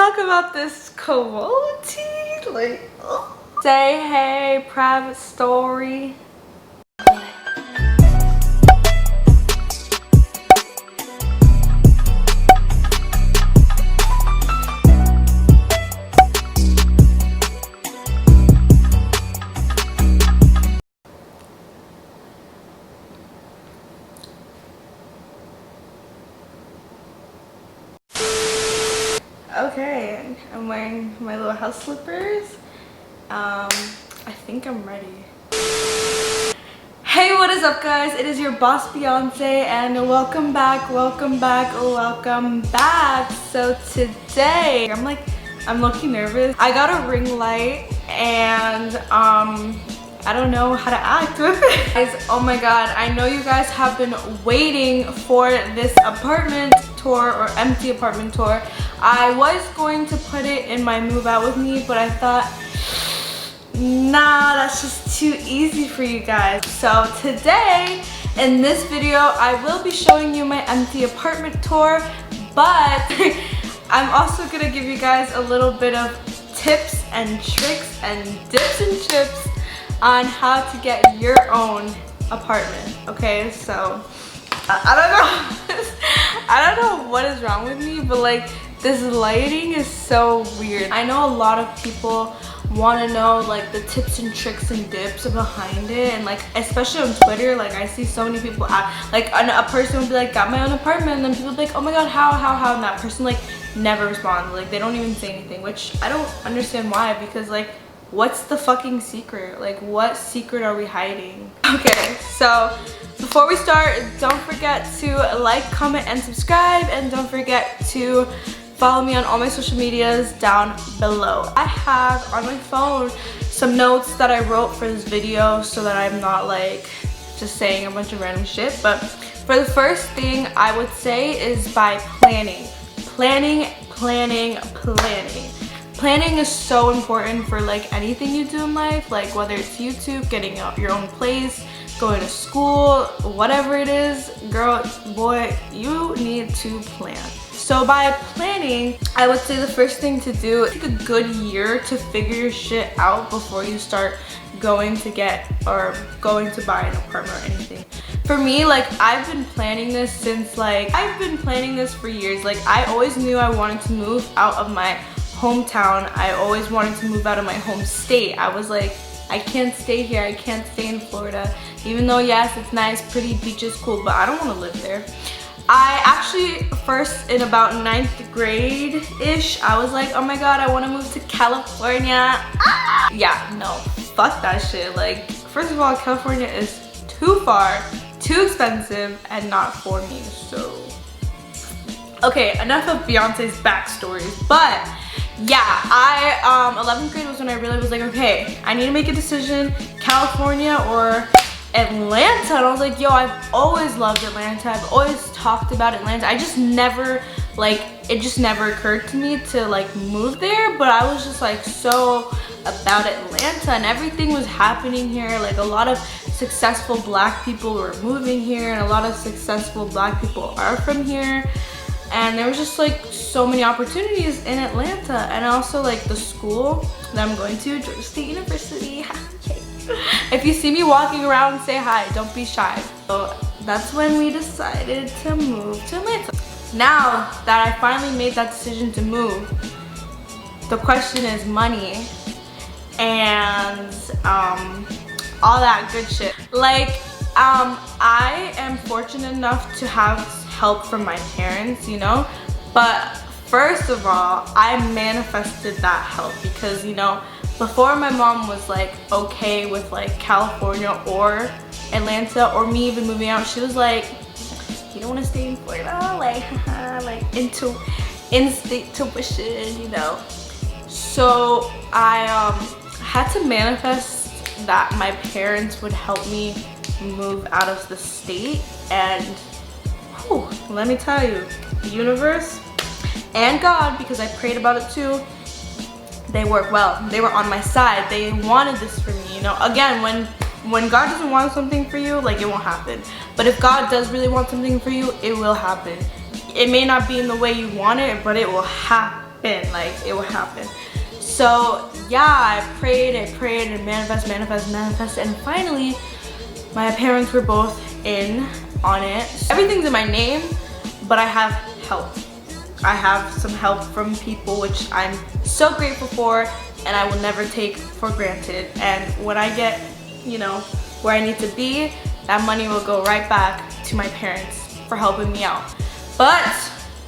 talk about this quality? Like, say hey, private story. Okay, I'm wearing my little house slippers. I think I'm ready. Hey, what is up guys? It is your boss Beyonce and welcome back. So today, I'm looking nervous. I got a ring light and I don't know how to act with it. Guys, oh my god, I know you guys have been waiting for this apartment tour or empty apartment tour. I was going to put it in my move out with me, but I thought, nah, that's just too easy for you guys. So today, in this video, I will be showing you my empty apartment tour, but I'm also gonna give you guys a little bit of tips and tricks and dips and chips on how to get your own apartment. Okay, so I don't know what is wrong with me, but like this lighting is so weird. I know a lot of people want to know like the tips and tricks and dips behind it, and like especially on Twitter, like I see so many people like a person would be like, got my own apartment, and then people would be like, oh my god, how, and that person like never responds, like they don't even say anything, which I don't understand why, because like what's the fucking secret? Like what secret are we hiding? Okay, so before we start, don't forget to like, comment, and subscribe, and don't forget to follow me on all my social medias down below. I have on my phone some notes that I wrote for this video so that I'm not like just saying a bunch of random shit. But for the first thing I would say is by planning. Planning is so important for like anything you do in life, like whether it's YouTube, getting out your own place, going to school, whatever it is, girl, boy, you need to plan. So by planning, I would say the first thing to do, take a good year to figure your shit out before you start going to get or going to buy an apartment or anything. For me, like I've been planning this for years. Like I always knew I wanted to move out of my hometown. I always wanted to move out of my home state. I was like, I can't stay here, I can't stay in Florida. Even though yes, it's nice, pretty, beaches, cool, but I don't want to live there. I actually first in about 9th grade-ish, I was like, oh my god, I want to move to California. Yeah, no, fuck that shit. Like, first of all, California is too far, too expensive, and not for me, so. Okay, enough of Beyonce's backstories, but yeah, 11th grade was when I really was like, okay, I need to make a decision, California or Atlanta. And I was like, yo, I've always loved Atlanta. I've always talked about Atlanta. I just never, like, it just never occurred to me to like move there, but I was just like so about Atlanta and everything was happening here. Like a lot of successful black people were moving here and a lot of successful black people are from here. And there was just like so many opportunities in Atlanta, and also like the school that I'm going to, Georgia State University. If you see me walking around, say hi, don't be shy. So that's when we decided to move to Atlanta. Now that I finally made that decision to move, the question is money and all that good shit. Like I am fortunate enough to have help from my parents, you know, but first of all, I manifested that help because, you know, before my mom was like okay with like California or Atlanta or me even moving out, she was like, you don't want to stay in Florida, like like in-state tuition, you know. So I had to manifest that my parents would help me move out of the state, and whew, let me tell you, the universe and God, because I prayed about it too, they work well. They were on my side. They wanted this for me, you know. Again, when God doesn't want something for you, like, it won't happen. But if God does really want something for you, it will happen. It may not be in the way you want it, but it will happen. happen. Like, it will happen. So yeah, I prayed and manifest, and finally my parents were both in on it. Everything's in my name, but I have help. I have some help from people, which I'm so grateful for, and I will never take for granted. And when I get, you know, where I need to be, that money will go right back to my parents for helping me out. But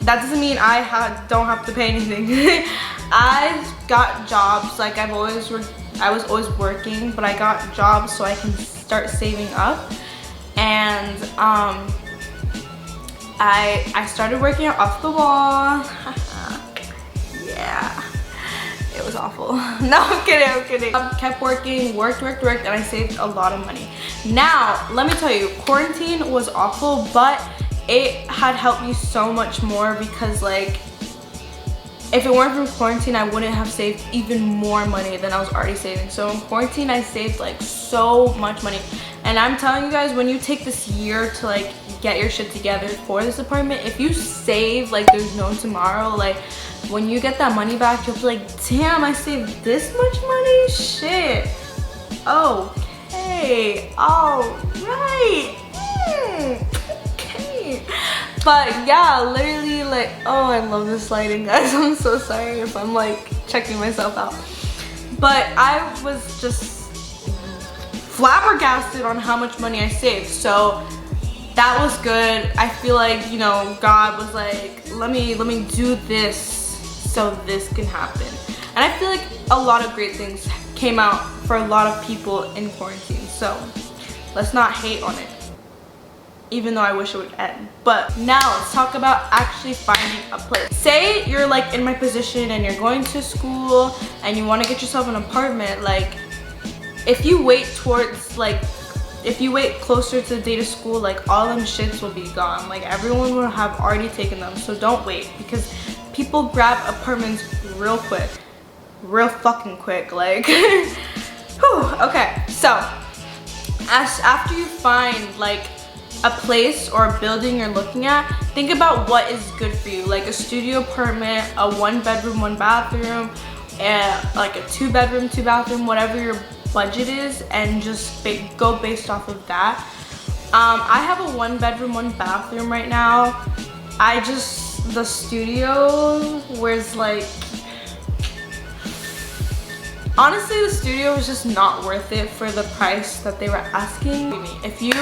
that doesn't mean I don't have to pay anything. I got jobs, like I was always working, but I got jobs so I can start saving up. And I started working out off the wall. Yeah, it was awful. No, I'm kidding. Kept working, worked, and I saved a lot of money. Now, let me tell you, quarantine was awful, but it had helped me so much more, because like, if it weren't for quarantine, I wouldn't have saved even more money than I was already saving. So in quarantine, I saved like so much money. And I'm telling you guys, when you take this year to like get your shit together for this apartment, if you save like there's no tomorrow, like when you get that money back, you'll be like, damn, I saved this much money? Shit. Okay. All right. Okay. But yeah, literally, like, oh, I love this lighting, guys. I'm so sorry if I'm like checking myself out. But I was just flabbergasted on how much money I saved. So that was good. I feel like, you know, God was like, let me do this so this can happen. And I feel like a lot of great things came out for a lot of people in quarantine. So let's not hate on it, even though I wish it would end. But now let's talk about actually finding a place. Say you're like in my position and you're going to school and you want to get yourself an apartment. Like, if you wait closer to the date of school, like all them shits will be gone. Like everyone will have already taken them. So don't wait, because people grab apartments real quick, real fucking quick. Like, whew, okay. So after you find like a place or a building you're looking at, think about what is good for you. Like a studio apartment, a 1-bedroom, 1-bathroom, and like a 2-bedroom, 2-bathroom, whatever your budget is, and just go based off of that. I have a 1-bedroom, 1-bathroom right now. The studio was like, honestly, the studio was just not worth it for the price that they were asking. If you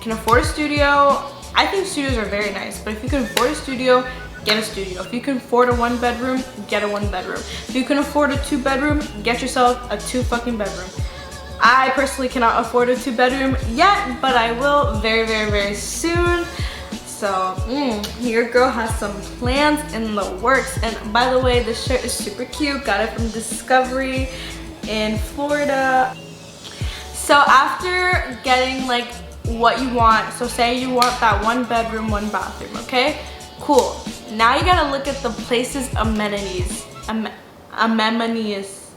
can afford a studio, I think studios are very nice, but if you can afford a studio, get a studio. If you can afford a 1-bedroom, get a 1-bedroom. If you can afford a 2-bedroom, get yourself a 2-fucking-bedroom. I personally cannot afford a 2-bedroom yet, but I will very, very, very soon. So your girl has some plans in the works. And by the way, this shirt is super cute. Got it from Discovery in Florida. So after getting like what you want, so say you want that 1-bedroom, 1-bathroom, okay? Cool. Now you gotta look at the place's amenities. Amenities.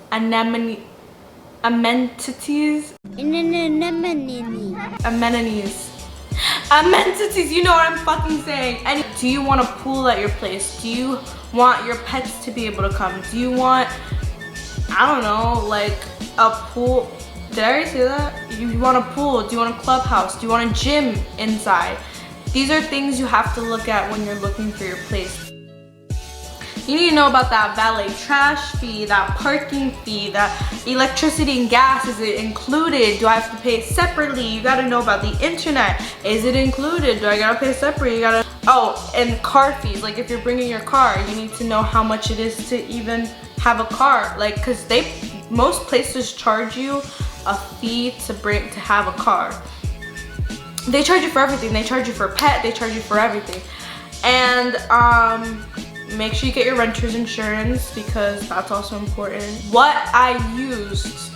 Amenities, you know what I'm fucking saying. Do you want a pool at your place? Do you want your pets to be able to come? Do you want, I don't know, like a pool? Did I already say that? You want a pool? Do you want a clubhouse? Do you want a gym inside? These are things you have to look at when you're looking for your place. You need to know about that valet trash fee, that parking fee, that electricity and gas. Is it included? Do I have to pay it separately? You gotta know about the internet. Is it included? Do I gotta pay separate? You gotta, oh, and car fees. Like if you're bringing your car, you need to know how much it is to even have a car. Like, cause most places charge you a fee to have a car. They charge you for everything. They charge you for a pet, they charge you for everything. And make sure you get your renter's insurance, because that's also important. What I used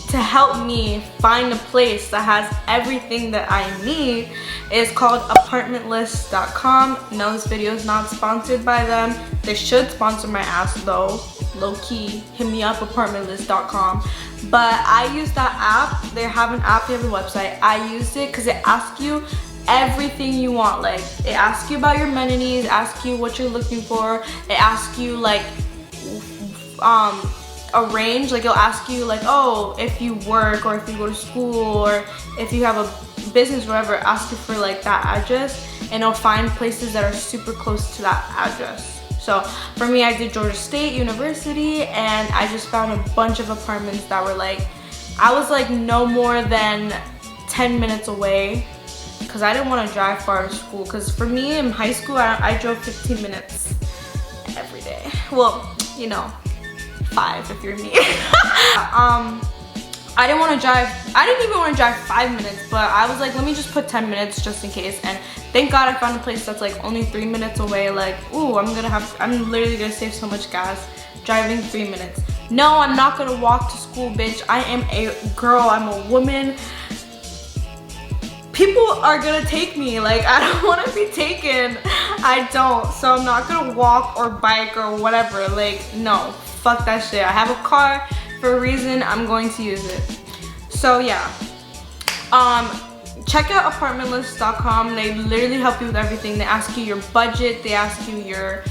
to help me find a place that has everything that I need is called apartmentlist.com. No, this video is not sponsored by them. They should sponsor my ass though. Low key, hit me up, apartmentlist.com. But I use that app. They have an app, they have a website. I used it because it asks you everything you want. Like, it asks you about your amenities, asks you what you're looking for. It asks you like a range. Like, it'll ask you like, oh, if you work or if you go to school or if you have a business or whatever, ask you for like that address, and it'll find places that are super close to that address. So for me, I did Georgia State University, and I just found a bunch of apartments that were like, I was like no more than 10 minutes away, because I didn't want to drive far to school. Because for me in high school, I drove 15 minutes every day. Well, you know, 5 if you're me. I didn't want to drive, I didn't even want to drive 5 minutes, but I was like, let me just put 10 minutes just in case. And thank God I found a place that's like only 3 minutes away. Like, ooh, I'm literally gonna save so much gas driving 3 minutes. No, I'm not gonna walk to school, bitch. I am a girl, I'm a woman. People are gonna take me. Like, I don't wanna be taken. I don't, so I'm not gonna walk or bike or whatever. Like, no, fuck that shit. I have a car for a reason, I'm going to use it. So yeah, check out apartmentlist.com. They literally help you with everything. They ask you your budget, they ask you your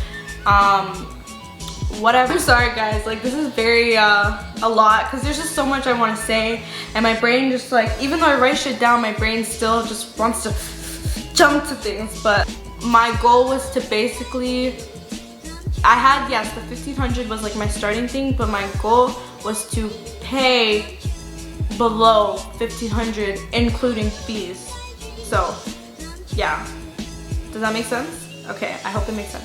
whatever. I'm sorry guys, like this is very a lot, because there's just so much I want to say, and my brain just like, even though I write shit down, my brain still just wants to jump to things. But my goal was to basically, I had, yes, the 1500 was like my starting thing, but my goal was to pay below 1500 including fees. So yeah, does that make sense? Okay, I hope it makes sense.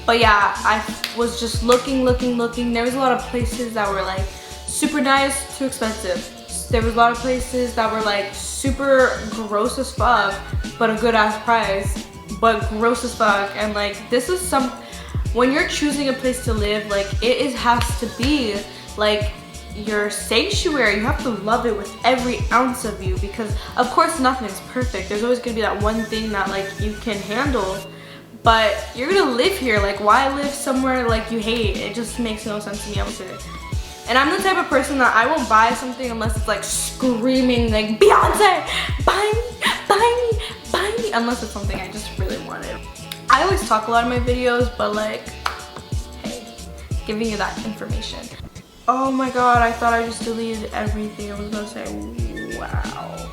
But yeah, I was just looking. There was a lot of places that were like super nice, too expensive. There was a lot of places that were like super gross as fuck, but a good ass price, but gross as fuck. And like, this is some, when you're choosing a place to live, like it has to be like your sanctuary. You have to love it with every ounce of you, because of course nothing's perfect. There's always gonna be that one thing that like you can handle, but you're gonna live here. Like, why live somewhere like you hate? It just makes no sense to me, I would say. And I'm the type of person that I won't buy something unless it's like screaming like, Beyonce, buy me, buy me, buy me, unless it's something I just really wanted. I always talk a lot in my videos, but like, hey, giving you that information. Oh my god, I thought I just deleted everything. I was gonna say, wow.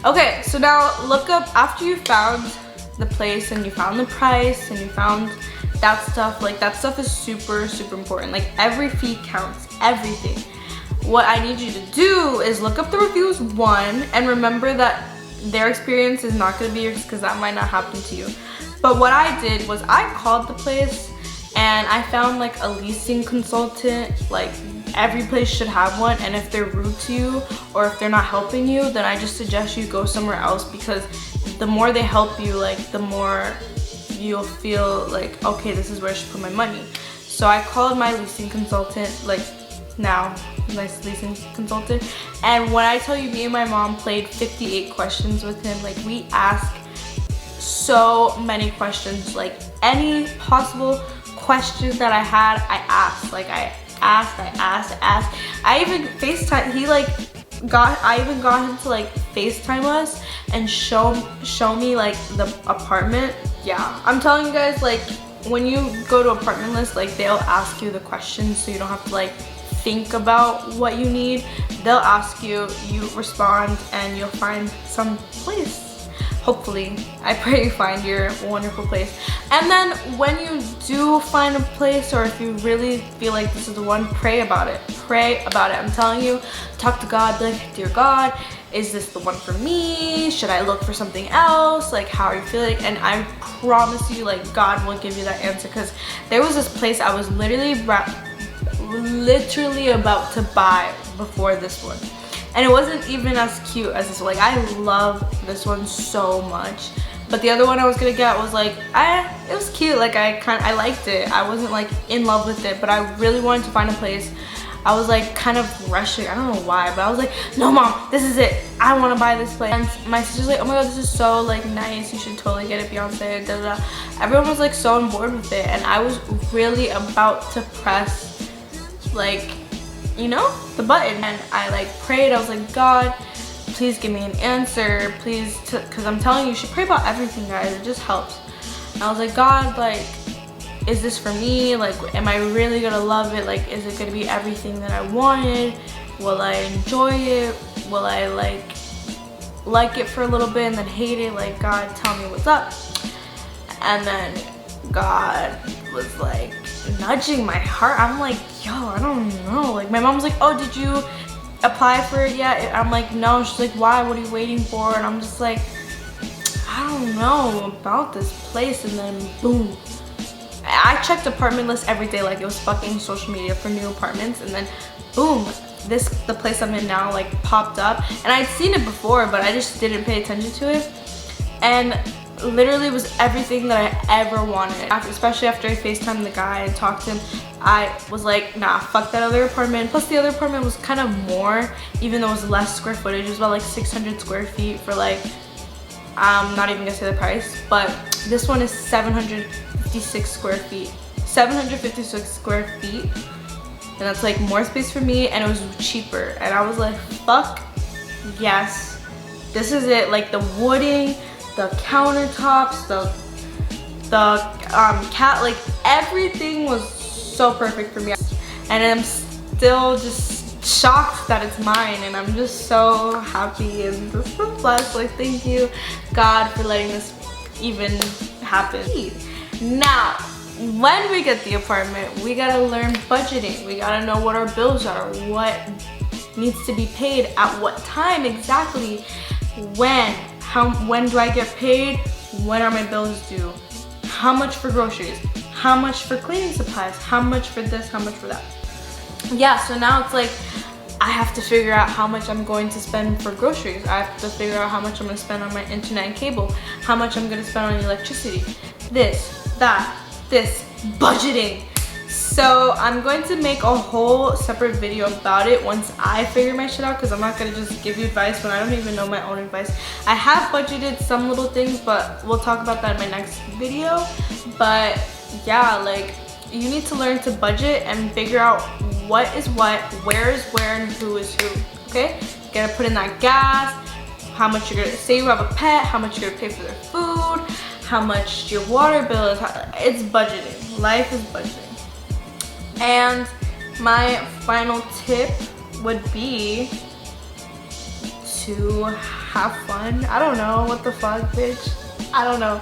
Okay, so now look up, after you found the place and you found the price and you found that stuff, like that stuff is super important. Like, every fee counts, everything. What I need you to do is look up the reviews, one, and remember that their experience is not gonna be yours, because that might not happen to you. But what I did was I called the place and I found like a leasing consultant. Like, every place should have one, and if they're rude to you or if they're not helping you, then I just suggest you go somewhere else, because the more they help you, like the more you'll feel like, okay, this is where I should put my money. So I called my leasing consultant, like now nice leasing consultant, and when I tell you, me and my mom played 58 questions with him. Like, we asked so many questions, like any possible questions that I had, I asked. Like, I asked. I even FaceTime, I even got him to like FaceTime us and show me like the apartment. Yeah, I'm telling you guys, like when you go to Apartment List, like they'll ask you the questions, so you don't have to like think about what you need. They'll ask you, you respond, and you'll find some place. Hopefully, I pray you find your wonderful place. And then when you do find a place, or if you really feel like this is the one, pray about it. Pray about it. I'm telling you, talk to God, be like, dear God, is this the one for me? Should I look for something else? Like, how are you feeling? And I promise you, like, God will give you that answer, because there was this place I was literally about to buy before this one. And it wasn't even as cute as this one. Like, I love this one so much. But the other one I was gonna get was like, it was cute. Like, I liked it. I wasn't like in love with it, but I really wanted to find a place. I was like kind of rushing. I don't know why, but I was like, no mom, this is it. I want to buy this place. And my sister's like, oh my god, this is so like nice. You should totally get it, Beyonce. Da, da, da. Everyone was like so on board with it, and I was really about to press like, you know, the button. And I like prayed. I was like, God, please give me an answer, please, because I'm telling you, you should pray about everything, guys. It just helps. And I was like, God, like, is this for me? Like, am I really gonna love it? Like, is it gonna be everything that I wanted? Will I enjoy it? Will I like it for a little bit and then hate it? Like, God, tell me what's up. And then God was like nudging my heart. I'm like, yo, I don't know. Like, my mom was like, oh, did you apply for it yet? I'm like, no. She's like, why? What are you waiting for? And I'm just like, I don't know about this place. And then boom, I checked apartment lists every day like it was fucking social media for new apartments, and then boom, the place I'm in now like popped up. And I'd seen it before, but I just didn't pay attention to it. And literally was everything that I ever wanted. Especially after I FaceTimed the guy and talked to him, I was like, nah, fuck that other apartment. Plus the other apartment was kind of more, even though it was less square footage. It was about like 600 square feet for like, I'm not even gonna say the price, but this one is 756 square feet. 756 square feet. And that's like more space for me, and it was cheaper. And I was like, fuck yes, this is it. Like the wooding, the countertops, the cat, like everything was so perfect for me. And I'm still just shocked that it's mine, and I'm just so happy and just so blessed. Like, thank you, God, for letting this even happen. Now, when we get the apartment, we gotta learn budgeting. We gotta know what our bills are, what needs to be paid at what time exactly, when do I get paid, when are my bills due, how much for groceries, how much for cleaning supplies, how much for this, how much for that. Yeah, so now it's like I have to figure out how much I'm going to spend for groceries. I have to figure out how much I'm going to spend on my internet and cable, how much I'm going to spend on electricity, this, that, this, budgeting. So I'm going to make a whole separate video about it once I figure my shit out, because I'm not going to just give you advice when I don't even know my own advice. I have budgeted some little things, but we'll talk about that in my next video. But yeah, like, you need to learn to budget and figure out what is what, where is where, and who is who, okay? You gotta put in that gas, how much you're gonna, say you have a pet, how much you're gonna pay for their food, how much your water bill is. It's budgeting. Life is budgeting. And my final tip would be to have fun. I don't know, what the fuck, bitch? I don't know.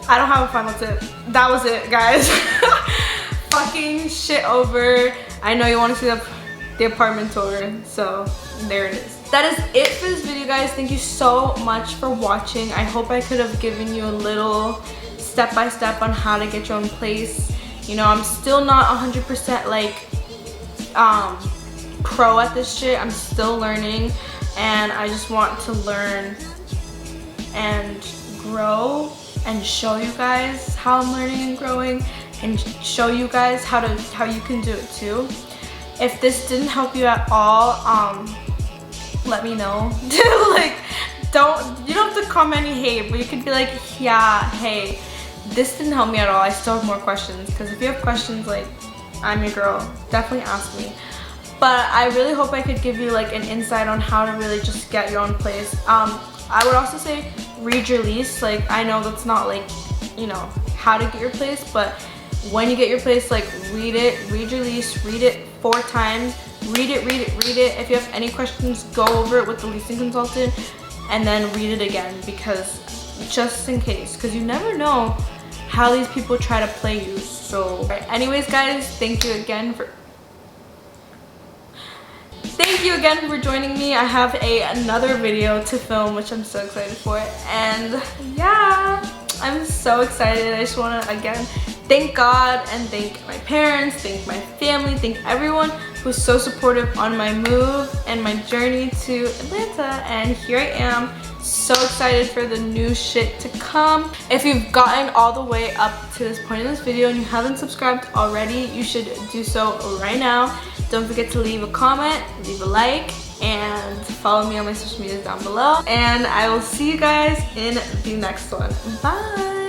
I don't have a final tip. That was it, guys. Fucking shit over. I know you want to see the apartment tour, so there it is. That is it for this video, guys. Thank you so much for watching. I hope I could have given you a little step-by-step on how to get your own place. You know, I'm still not 100% like pro at this shit. I'm still learning, and I just want to learn and grow and show you guys how I'm learning and growing, and show you guys how you can do it too. If this didn't help you at all, let me know. Like, you don't have to comment any hate, but you could be like, yeah, hey, this didn't help me at all. I still have more questions, because if you have questions, like, I'm your girl. Definitely ask me. But I really hope I could give you like an insight on how to really just get your own place. I would also say read your lease. Like, I know that's not like, you know, how to get your place, but when you get your place, like, read it, read your lease, read it 4 times, read it. If you have any questions, go over it with the leasing consultant, and then read it again, because just in case, because you never know how these people try to play you. So anyways, guys, thank you again for joining me. I have another video to film, which I'm so excited for, and yeah, I'm so excited. I just want to again thank God and thank my parents, thank my family, thank everyone who's so supportive on my move and my journey to Atlanta. And here I am, so excited for the new shit to come. If you've gotten all the way up to this point in this video and you haven't subscribed already, you should do so right now. Don't forget to leave a comment, leave a like, and follow me on my social medias down below. And I will see you guys in the next one. Bye.